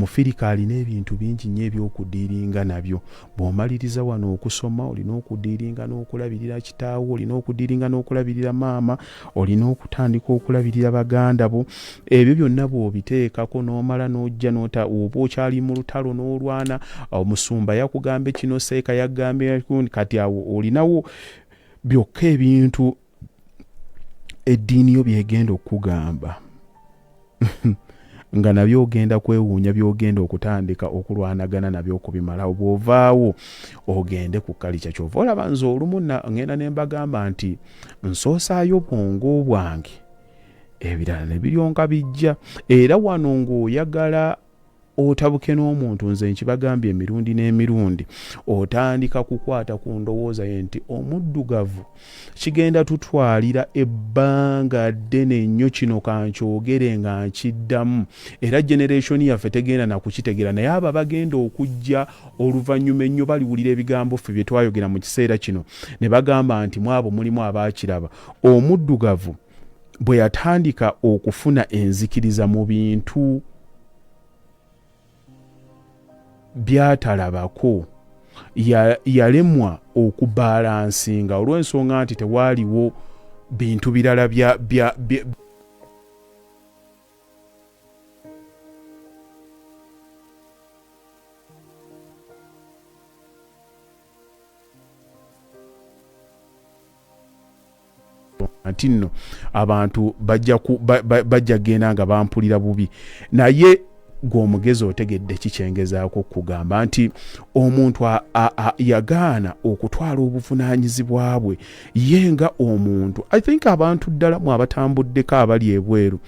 omufirika alina ebintu bingi nnyo ebyokudiiringa nabyo. Bw'omaliriza wano okusoma olina okudiiringa n'okulabirira kitaawo, olina okudiiringa n'okulabirira maama, olina okutandika okulabirira baganda bo. Ebyo byonna bw'obiteekako n'omala n'ojja oba okyali mu lutalo n'olwana, omusumba yakugambe kino, seeka yagambe kati awo olinawo byokka ebintu eddiini yo byegenda okugamba nga nabyo ogenda kwewuunya byogenda okutandika okulwanagana nabyo okubimalawo. Bw'ovaawo ogende ku kalica. Kyova olaba nze olumu ngenda ne mbagamba nti nsoosaayo bwongo bwange, ebirala ne biryonka bijja. Era wano ng'oyagala otabuke n'omuntu, nze nkibagambye emirundi n'emirundi, otandika kukwata ku ndowooza ye nti omuddugavu kigenda tutwalira ebbanga ddene nnyo kino kankyogere nga nkiddamu, era generation yaffe tegenda na kukitegeera, naye abo bagenda okujja oluvannyuma ennyo baliwulira ebigambo ffe bye twayogera mu kiseera kino ne bagamba nti mwabo mulimu abaakiraba. Omuddugavu bwe yatandika okufuna enzikiriza mu bintu byatalabako, yalemwa okubalansinga olw'ensonga nti tewaaliwo bintu birala bya nti nno abantu bajja genda nga bampulira bubi. Naye gw'omugezi otegedde kikyengezaako kugamba nti omuntu yagaana okutwala obuvunaanyizibwa bwe ye nga omuntu. I think abantu ddala mu abatambuddeko abali ebweru,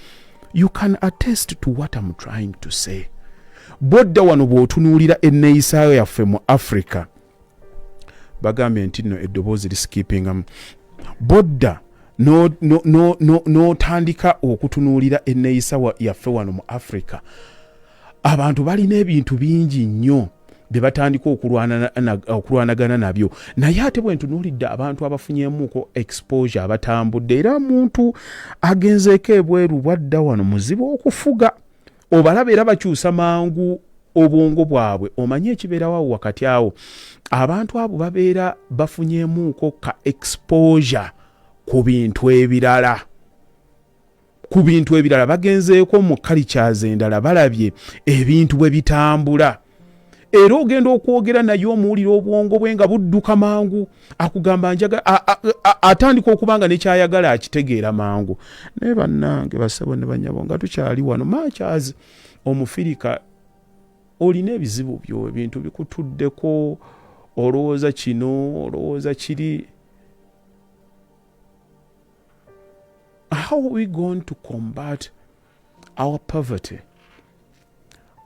you can attest to what I'm trying to say. Bodda wano bw'otunuulira enneeyisaayo yaffe mu Africa, bagambye nti nno eddoboozi lisikipingamu. Bodda n'otandika okutunuulira enneeyisa yaffe wano mu Africa, abantu balina ebintu bingi nnyo bye batandika okulwanagana nabyo. Naye ate bwe ntunuulidde abantu abafunyemuuko exposure abatambudde, era muntu agenzeeko ebweru bwadda wano muzibu okufuga. Obalaba era bakyusa mangu obwongo bwabwe. Omanye ekibeerawo wakati awo, abantu abo babeera bafunyemuuko ka exposure ku bintu ebirala. Bagenzeeko mu cultures endala, balabye ebintu bwe bitambula. Era ogenda okwogera naye omuwulira obwongo bwe nga budduka mangu, akugamba atandika okubanga nekyayagala akitegeera mangu. Naye bannange basabo ne banyabo nga tukyali wano machazi, omufirika olina ebizibu byo, ebintu bikutuddeko, olowooza kino, olowooza kiri. How are we going to combat our poverty,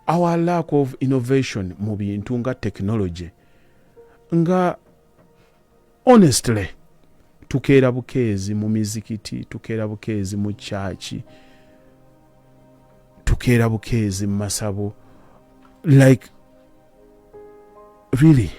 our lack of innovation mu bintu nga technology? Nga honestly tukeera bukeezi mu mizikiti, tukeera bukeezi mu chachi, tukeera bukeezi mu masabo. Like really